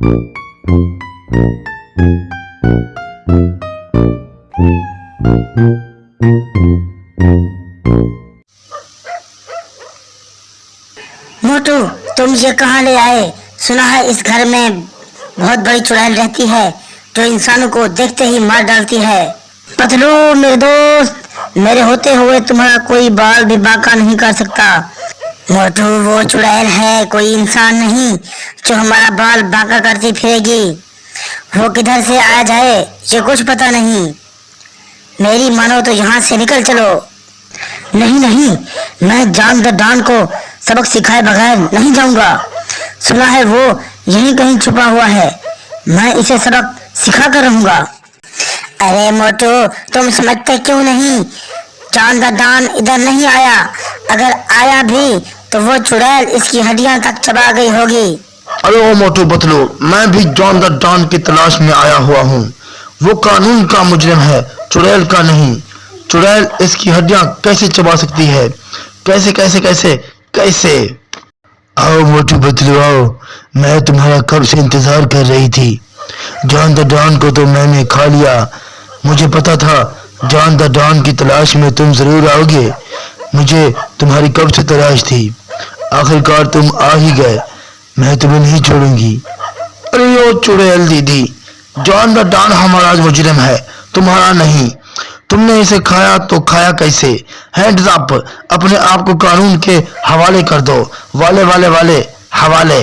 मोटू, तुम ये कहाँ ले आए? सुना है इस घर में बहुत बड़ी चुड़ैल रहती है जो इंसानों को देखते ही मार डालती है। पतलू मेरे दोस्त, मेरे होते हुए तुम्हारा कोई बाल भी बांका नहीं कर सकता। मोटू, वो चुड़ैल है, कोई इंसान नहीं जो हमारा बाल बांका करती फिरेगी। वो किधर से आ जाए ये कुछ पता नहीं। मेरी मानो तो यहाँ से निकल चलो। नहीं नहीं, मैं जान द डॉन को सबक सिखाए बगैर नहीं जाऊंगा। सुना है वो यहीं कहीं छुपा हुआ है, मैं इसे सबक सिखा कर रहूंगा। अरे मोटू, तुम समझते क्यों नहीं? जान द डॉन इधर नहीं आया, अगर आया भी तो वो चुड़ैल इसकी हड्डियां तक चबा गई होगी। अरे ओ मोटू पतलू, मैं भी जॉन द डॉन की तलाश में आया हुआ हूँ। वो कानून का मुजरिम है, चुड़ैल का नहीं। चुड़ैल इसकी हड्डियां कैसे चबा सकती है? कैसे कैसे कैसे कैसे? आओ मोटू पतलू आओ, मैं तुम्हारा कब से इंतजार कर रही थी। जॉन द डॉन को तो मैंने खा लिया। मुझे पता था जॉन द डॉन की तलाश में तुम जरूर आओगे। मुझे तुम्हारी कब से तलाश थी, आखिरकार तुम आ ही गए। मैं तुम्हें नहीं छोड़ूंगी। अरे ओ चुड़ैल दीदी, जॉन द डॉन हमारा मुजरिम है, तुम्हारा नहीं। तुमने इसे खाया तो खाया कैसे? हैंड्स अप, अपने आप को कानून के हवाले कर दो। वाले वाले वाले हवाले।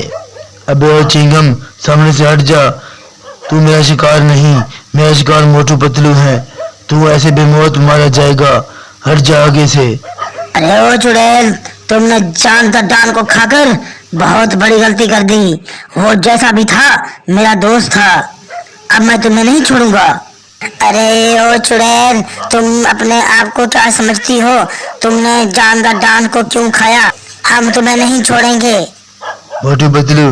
अबे ओ चिंगम, सामने से हट जा। तू मेरा शिकार नहीं, मेरा शिकार मोटू पतलू है। तू ऐसे बेमौत मारा जाएगा, हट जा आगे से। अरे ओ चुड़ैल, तुमने जान द डॉन को खाकर बहुत बड़ी गलती कर दी। वो जैसा भी था मेरा दोस्त था, अब मैं तुम्हें नहीं छोड़ूंगा। अरे ओ चुड़ैल, तुम अपने आप को क्या समझती हो? तुमने जान द डॉन को क्यों खाया? हम तुम्हें नहीं छोड़ेंगे। मोटू पतलू,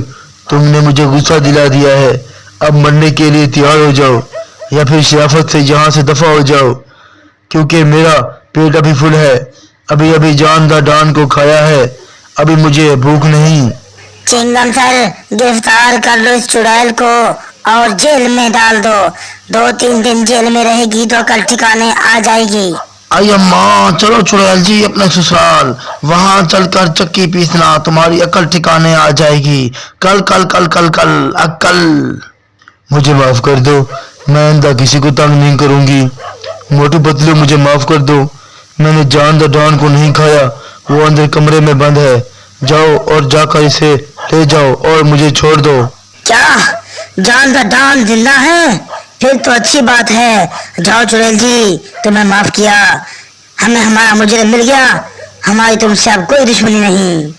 तुमने मुझे गुस्सा दिला दिया है। अब मरने के लिए तैयार हो जाओ या फिर शराफत से यहाँ से दफा हो जाओ, क्योंकि मेरा पेट अभी फुल है। अभी अभी जान द डॉन को खाया है, अभी मुझे भूख नहीं। चिंगम सर, गिरफ्तार कर लो इस चुड़ैल को और जेल में डाल दो। 2-3 दिन जेल में रहेगी तो कल ठिकाने आ जाएगी। आई अम्मा, चलो चुड़ैल जी अपने ससुराल, वहां चलकर चक्की पीसना, तुम्हारी अकल ठिकाने आ जाएगी। कल कल कल कल कल अकल। मुझे माफ कर दो, मैं आइंदा किसी को तंग नहीं करूंगी। मोटू पतलू, मुझे माफ कर दो, मैंने जान द डॉन को नहीं खाया। वो अंदर कमरे में बंद है। जाओ और जाकर इसे ले जाओ और मुझे छोड़ दो। क्या जान द डॉन जिंदा है? फिर तो अच्छी बात है। जाओ चुड़ैल जी, तुम्हें माफ किया, हमें हमारा मुजरिम मिल गया। हमारी तुमसे अब कोई दुश्मनी नहीं।